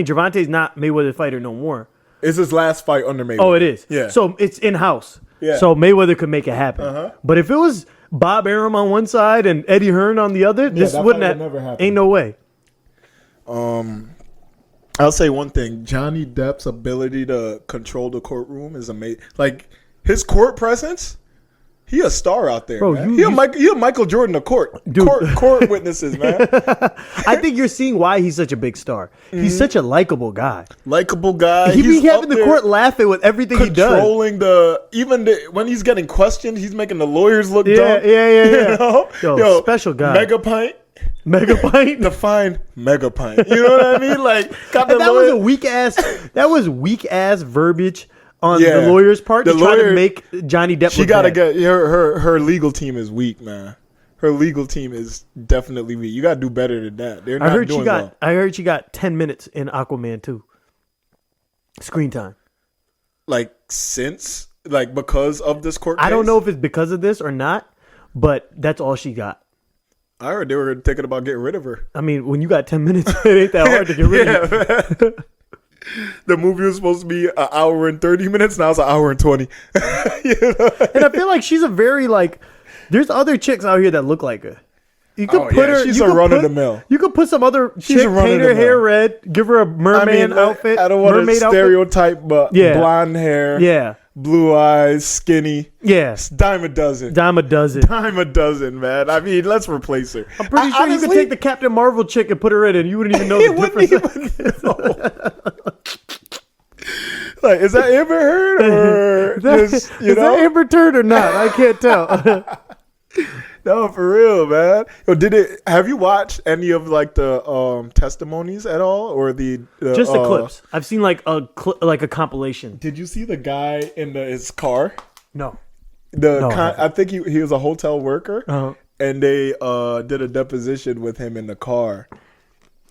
Gervonta's not Mayweather fighter no more. It's his last fight under Mayweather. Oh, it is. Yeah. So it's in house. Yeah. So Mayweather could make it happen. Uh-huh. But if it was Bob Arum on one side and Eddie Hearn on the other, this that wouldn't fight have. would never happen. Ain't no way. I'll say one thing: Johnny Depp's ability to control the courtroom is amazing. Like his court presence, he a star out there, Bro, man. He a Michael Jordan of court. Dude. Court witnesses, man. I think you're seeing why he's such a big star. He's such a likable guy. Likable guy. He be He's having up the there court laughing with everything he does. controlling when he's getting questioned, he's making the lawyers look Yeah. dumb. You know? Yo, special guy. Mega pint. Megapint. Define mega pint. You know what I mean? Like, got the And that was lawyer- a weak ass. That was weak ass verbiage on Yeah. the lawyer's part The to try to lawyer- make Johnny Depp. She look gotta bad. get her legal team is weak, man. Her legal team is definitely weak. You gotta do better than that. They're not I heard doing she got. well. I heard she got 10 minutes in Aquaman 2. Screen time. Like because of this court case? I don't know if it's because of this or not, but that's all she got. I heard they were thinking about getting rid of her. I mean, when you got 10 minutes, it ain't that hard to get rid of it. Man. The movie was supposed to be an hour and 30 minutes. Now it's an hour and 20. You know? And I feel like she's a very there's other chicks out here that look like her. You could put her. She's you a could run of put- the mill. You could put some other She's chick, a run of paint the her hair mill. red, give her a mermaid outfit. I don't want to mermaid outfit. stereotype, but Yeah. blonde hair, Yeah, blue eyes, skinny. yeah. Dime a dozen. Dime a dozen. Dime a dozen, man. I mean, let's replace her. I'm pretty sure you could take the Captain Marvel chick and put her in, and you wouldn't even know the difference. Like, is that Amber Heard or Is that Amber Turd or not? I can't tell. No, for real, man. Yo, have you watched any of the testimonies at all, or the Just the clips. I've seen a compilation. Did you see the guy in his car? No. I I think he was a hotel worker, Uh-huh. and they did a deposition with him in the car,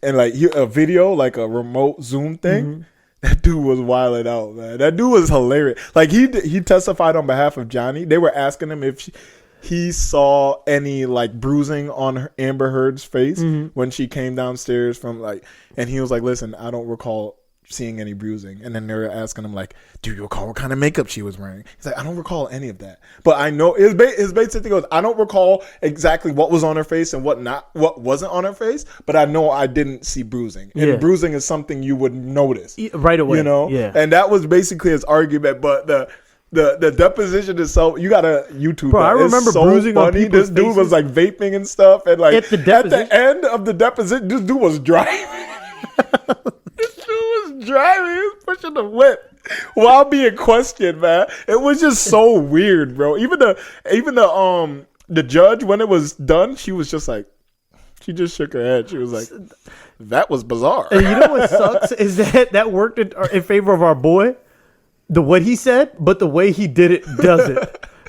and a video, like a remote Zoom thing. Mm-hmm. That dude was wilding out, man. That dude was hilarious. Like he testified on behalf of Johnny. They were asking him if he saw any bruising on Amber Heard's face when she came downstairs and he was like, "Listen, I don't recall seeing any bruising." And then they were asking him "Do you recall what kind of makeup she was wearing?" He's like, "I don't recall any of that, but I know." His basic thing goes, "I don't recall exactly what was on her face and what wasn't on her face, but I know I didn't see bruising. And Yeah. bruising is something you would notice Right away. you know." Yeah. And that was basically his argument, but the deposition itself, you gotta YouTube. Bro, that. I It's remember so bruising on funny. people's This dude was faces. vaping and stuff, and At the at deposition? the end of the deposition, this dude was driving. This dude was driving. He was pushing the whip while being questioned. Man, it was just so weird, bro. Even the judge, when it was done, she was just she just shook her head. She was like, "That was bizarre." And you know what sucks is that worked in favor of our boy. What he said, but the way he did it doesn't.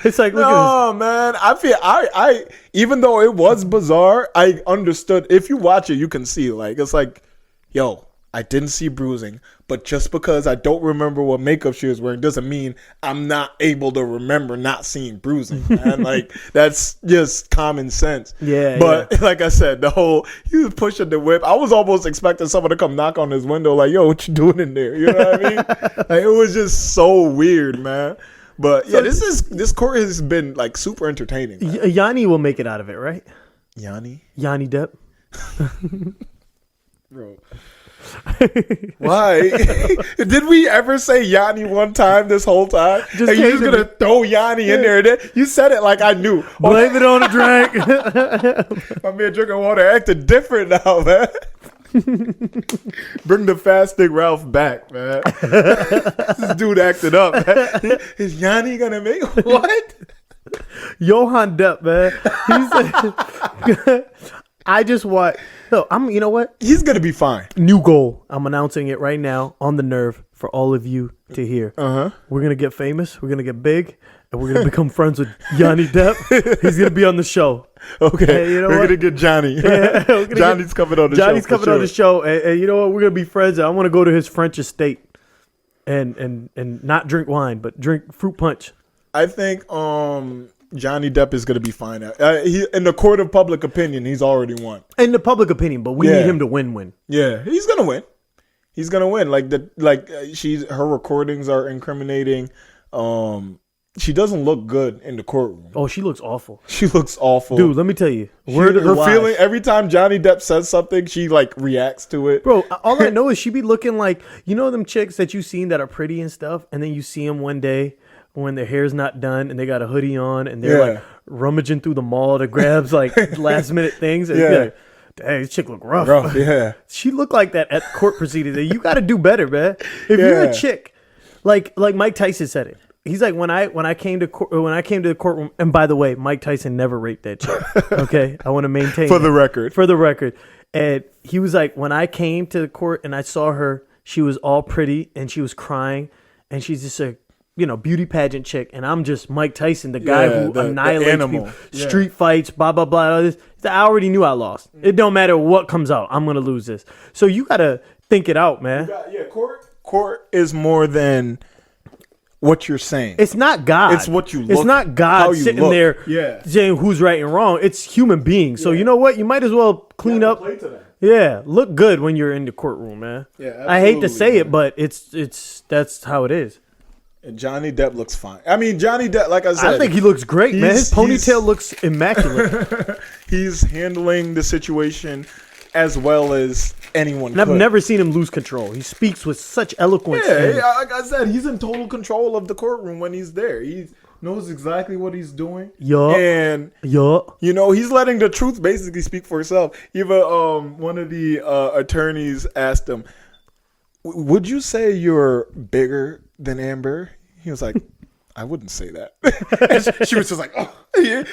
It's like, look at No, man. I feel I even though it was bizarre, I understood. If you watch it, you can see it's yo, I didn't see bruising, but just because I don't remember what makeup she was wearing doesn't mean I'm not able to remember not seeing bruising, man. That's just common sense. Yeah, But like I said, he was pushing the whip. I was almost expecting someone to come knock on his window, yo, what you doing in there? You know what I mean? It was just so weird, man. But yeah, this court has been super entertaining. Man. Yanni will make it out of it, right? Yanni, Depp. bro. Why? Did we ever say Yanni one time this whole time? Just And you just came to gonna throw Yanni in there? You said it like I knew. Blame it on a drink. My man drinking water acting different now, man. Bring the fasting Ralph back, man. This dude acted up, man. Is Yanni gonna make what? Johan Depp, man. I just want. No, you know what? He's gonna be fine. New goal. I'm announcing it right now on the nerve for all of you to hear. Uh huh. We're gonna get famous. We're gonna get big, and we're gonna become friends with Johnny Depp. He's gonna be on the show. Okay, Hey, you know we're what? gonna get Johnny. Yeah, we're gonna Johnny's coming on the show. Johnny's for coming sure. on the show, and you know what? We're gonna be friends. I want to go to his French estate, and not drink wine, but drink fruit punch. I think Johnny Depp is gonna be fine. He in the court of public opinion, he's already won. In the public opinion, but we need him to win. Yeah, he's gonna win. He's gonna win. Her recordings are incriminating. She doesn't look good in the courtroom. Oh, she looks awful. She looks awful, Dude, let me tell you, her feeling every time Johnny Depp says something, she like reacts to it. Bro, all I know is she be looking like, you know them chicks that you seen that are pretty and stuff, and then you see them one day when their hair's not done and they got a hoodie on and they're like rummaging through the mall to grab like last minute things. And you're like, dang, this chick look rough. Yeah. She looked like that at court proceedings. You got to do better, man. If you're a chick, like Mike Tyson said it. He's like, when I came to the courtroom, and by the way, Mike Tyson never raped that chick. Okay, I want to maintain For the record. And he was like, when I came to the court and I saw her, she was all pretty and she was crying, and she's just a beauty pageant chick, and I'm just Mike Tyson, the guy who annihilates people, street fights, blah blah blah. All this. I already knew I lost. It don't matter what comes out, I'm gonna lose this. So you gotta think it out, man. Court is more than what you're saying. It's not God. It's what you look. It's not God sitting there saying who's right and wrong. It's human beings. So you know what? You might as well clean up. Yeah, look good when you're in the courtroom, man. Yeah, absolutely, I hate to say it, but it's that's how it is. And Johnny Depp looks fine. I mean, Johnny Depp, like I said, I think he looks great, man. His ponytail looks immaculate. He's handling the situation as well as anyone. And I've never seen him lose control. He speaks with such eloquence. Yeah, like I said, he's in total control of the courtroom when he's there. He knows exactly what he's doing. And he's letting the truth basically speak for itself. Even one of the attorneys asked him, "Would you say you're bigger than Amber?" He was like, "I wouldn't say that." And she was just like, "Oh."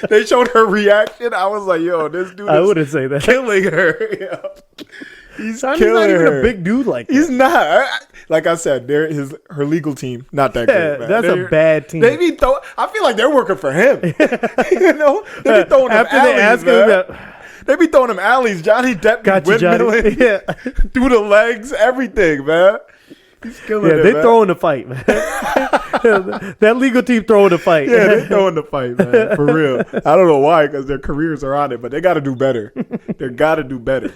They showed her reaction. I was like, "Yo, this dude I wouldn't say that. Killing her." He's not killing even her. A big dude like that. He's not. Like I said, her legal team not that great. Man. That's a bad team. I feel like they're working for him. They be throwing him alleys, they be throwing him alleys. Johnny Depp windmilling through the legs, everything, man. He's killing it, they man. throwing the fight, man. That legal team throwing the fight. Yeah, they throwing the fight, man. For real. I don't know why, because their careers are on it, but they got to do better. They got to do better.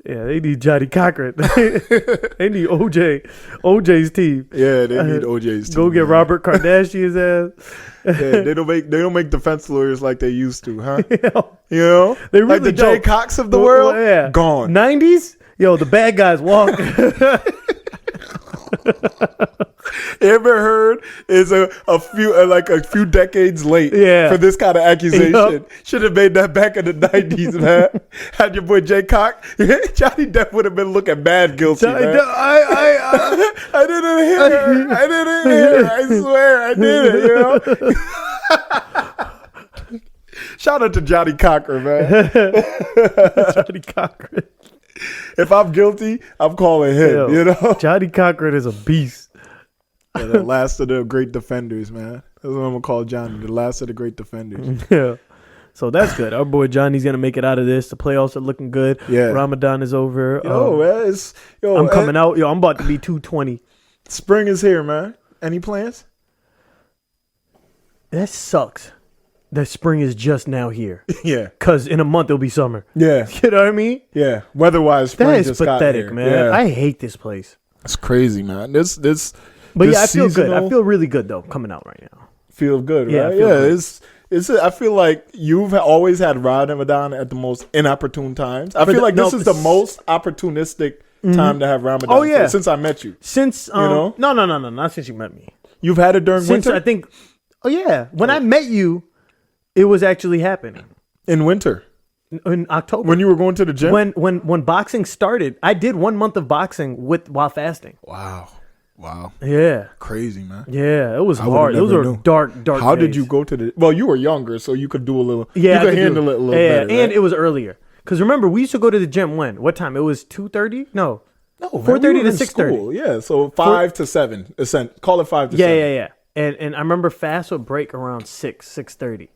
Yeah, they need Johnny Cochran. They need OJ's team. Yeah, they need OJ's team. Go get Robert Kardashian's ass. Yeah, they don't make defense lawyers like they used to, huh? They really like the Jay Cox of the world. Yeah, gone. 90s. Yo, the bad guys walk. Amber Heard is a few decades late for this kind of accusation. Should have made that back in the 90s, man. Had your boy Jay Cox, Johnny Depp would have been looking bad guilty, man. I didn't hear her. I didn't hear her. I swear I did it, Shout out to Johnny Cochran, man. Johnny Cochran. If I'm guilty, I'm calling him, Johnny Cochran is a beast. Yeah, the last of the great defenders, man. That's what I'm going to call Johnny, the last of the great defenders. Yeah. So that's good. Our boy Johnny's going to make it out of this. The playoffs are looking good. Yeah. Ramadan is over. I'm coming out. I'm about to be 220. Spring is here, man. Any plans? That sucks. That spring is just now here. Yeah. Because in a month it'll be summer. Yeah. You know what I mean? Yeah. Weather-wise, spring just got here. That is pathetic, man. Yeah. I hate this place. It's crazy, man. But I feel good. I feel really good, though, coming out right now. Feel good, right? Yeah, I feel like you've always had Ramadan at the most inopportune times. I feel like this is the most opportunistic time to have Ramadan. Oh, yeah. Since I met you. No, not since you met me. You've had it during winter? I think, when I met you, it was actually happening. In winter? In October. When you were going to the gym? When boxing started, I did 1 month of boxing while fasting. Wow. Yeah. Crazy, man. Yeah, it was hard. Those were dark How days. did you go to the... Well, you were younger, so you could do a little... Yeah, you could handle it a little better. And it was earlier. Because remember, we used to go to the gym when? What time? It was 2:30? No, 4:30 to 6:30. Yeah, so 5 to 7. Call it 5 to 7. Yeah. And I remember fast would break around 6:30.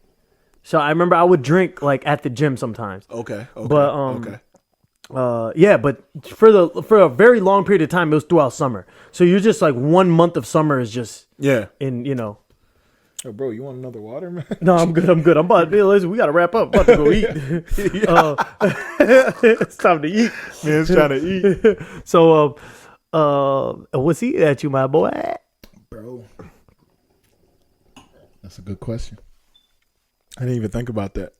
So I remember I would drink like at the gym sometimes. Okay. But okay. yeah, but for a very long period of time, it was throughout summer. So you're just like 1 month of summer is just in Oh, bro, you want another water, man? No, I'm good. I'm about to be. Listen, we gotta wrap up. I'm about to go eat. It's time to eat. Man's trying to eat. So, what's he at you, my boy? Bro, that's a good question. I didn't even think about that.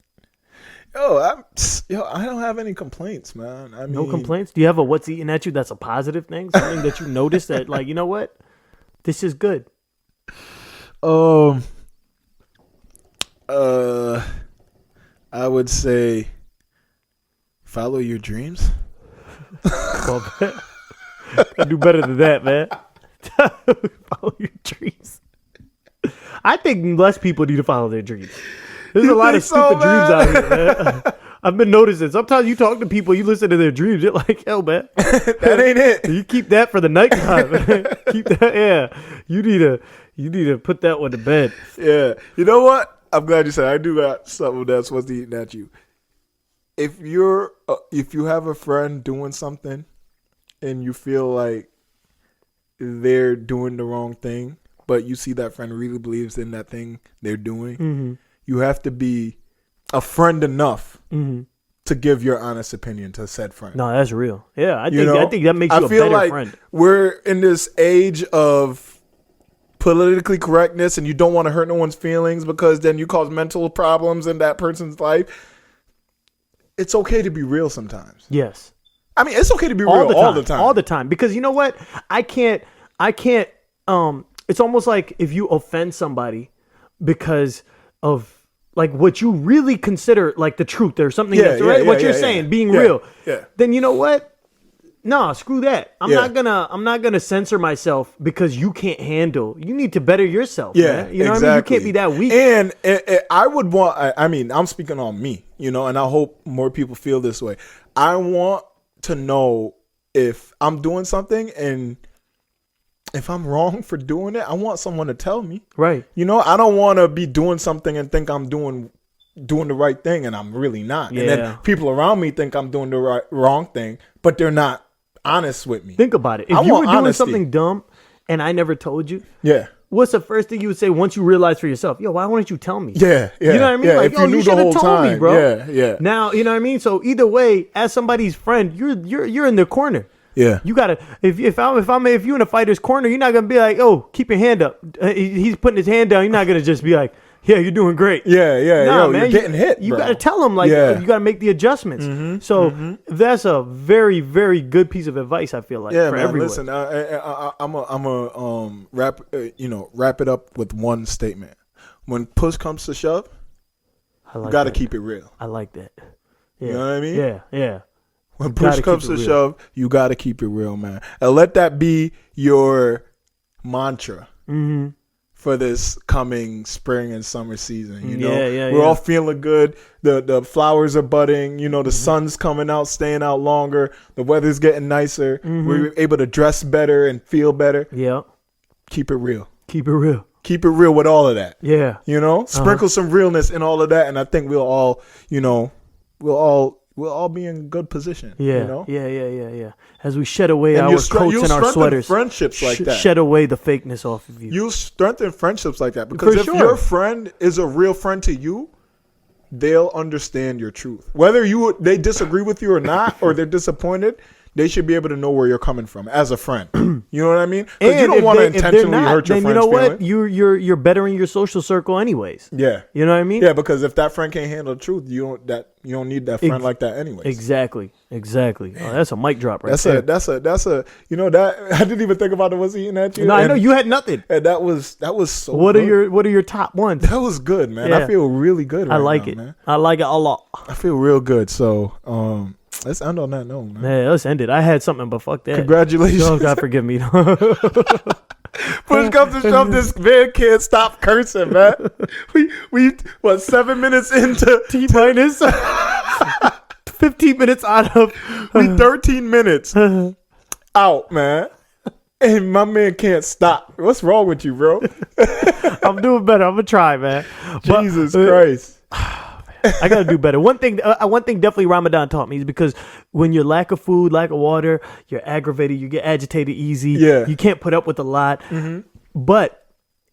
I don't have any complaints, man. I mean, No complaints. Do you have a what's eating at you that's a positive thing? Something that you noticed that, like, you know what, this is good. I would say follow your dreams. Well, I do better than that, man. Follow your dreams. I think less people need to follow their dreams. There's a lot of stupid dreams out here, man. I've been noticing. Sometimes you talk to people, you listen to their dreams, you're like, hell, man. That ain't it. You keep that for the nighttime. Keep that, yeah. You need to put that one to bed. Yeah. You know what? I'm glad you said I do got something that's what's eating at you. If you have a friend doing something and you feel like they're doing the wrong thing, but you see that friend really believes in that thing they're doing, you have to be a friend enough to give your honest opinion to said friend. No, that's real. Yeah, I think that makes you a better like friend. We're in this age of politically correctness, and you don't want to hurt no one's feelings because then you cause mental problems in that person's life. It's okay to be real sometimes. Yes. I mean, it's okay to be real all the time. All the time. Because you know what? I can't, it's almost like if you offend somebody because of like what you really consider like the truth or something that's right. What you're saying, being real. Yeah. Then you know what? No, screw that. I'm not gonna censor myself because you can't handle. You need to better yourself. Yeah, man. You know exactly. what I mean? You can't be that weak. And I would want. I mean, I'm speaking on me, and I hope more people feel this way. I want to know if I'm doing something and if I'm wrong for doing it. I want someone to tell me. Right. I don't want to be doing something and think I'm doing the right thing and I'm really not. Yeah. And then people around me think I'm doing the wrong thing, but they're not honest with me. Think about it. If you were doing something dumb and I never told you, what's the first thing you would say once you realize for yourself? Yo, why wouldn't you tell me? Yeah. You know what I mean? Yeah, like, you should have told me, bro. Yeah. Now, you know what I mean? So either way, as somebody's friend, you're in their corner. Yeah. You gotta if you're in a fighter's corner, you're not gonna be like, oh, keep your hand up. He's putting his hand down. You're not gonna just be like, yeah, you're doing great. Yeah. Nah, man, you're getting hit. You bro. gotta tell them like you gotta make the adjustments. So that's a very, very good piece of advice. I feel like for man, everyone. Listen, I'm a wrap it up with one statement. When push comes to shove, you gotta keep it real. I like that. Yeah. You know what I mean? Yeah. When push comes to shove, you got to keep it real, man. And let that be your mantra for this coming spring and summer season. We're all feeling good. The flowers are budding. The sun's coming out, staying out longer. The weather's getting nicer. We're able to dress better and feel better. Yeah. Keep it real. Keep it real. Keep it real with all of that. Yeah. Sprinkle some realness in all of that, and I think we'll all be in good position. Yeah. As we shed away our coats and our sweaters, friendships like that. Shed away the fakeness off of you. You'll strengthen friendships like that because if your friend is a real friend to you, they'll understand your truth. Whether they disagree with you or not, or they're disappointed, they should be able to know where you're coming from as a friend. You know what I mean? Because you don't want to intentionally hurt your friend's feelings. Then you know what? You're bettering your social circle anyways. Yeah. You know what I mean? Yeah, because if that friend can't handle the truth, you don't need that friend like that anyways. Exactly. Oh, that's a mic drop right there. That's a that I didn't even think about it was eating at you. No, I know you had nothing. And that was so What good. are your top ones? That was good, man. Yeah. I feel really good I like now, it. Man. I like it a lot. I feel real good. So, let's end on that note, man. Yeah, let's end it. I had something, but fuck that. Congratulations. Oh, God forgive me. Push comes to shove, this man can't stop cursing, man. We 7 minutes into T-minus 15 minutes out of we 13 minutes out, man. and my man can't stop. What's wrong with you, bro? I'm doing better. I'm gonna try, man. Jesus Christ. I gotta do better. One thing definitely Ramadan taught me is because when you're lack of food, lack of water, you're aggravated, you get agitated easy. Yeah. You can't put up with a lot. But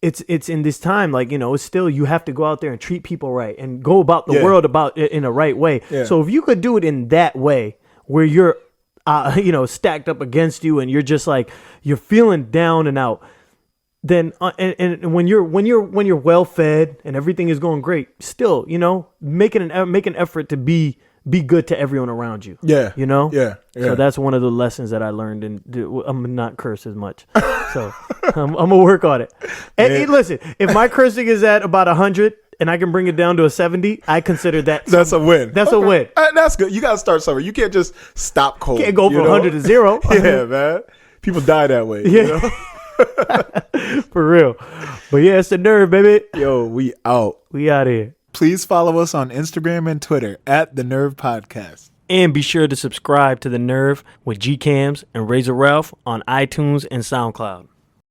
it's in this time, like, you know, it's still, you have to go out there and treat people right and go about the world about it in a right way. Yeah. So if you could do it in that way, where you're, you know, stacked up against you and you're just like, you're feeling down and out. Then and when you're well fed and everything is going great, still, you know, make an effort to be good to everyone around you. Yeah. You know? Yeah. So that's one of the lessons that I learned, and I'm not curse as much. So I'm gonna work on it. And hey, listen, if my cursing is at about 100 and I can bring it down to a 70, I consider that's a win. That's a win. That's good. You gotta start somewhere. You can't just stop cold. Can't go from 100 to 0. Yeah, man. People die that way. Yeah. You know? For real. But yeah, it's the Nerve, baby. Yo, we out. We out here. Please follow us on Instagram and Twitter at The Nerve Podcast. And be sure to subscribe to The Nerve with GCamz and Razor Ralf on iTunes and SoundCloud.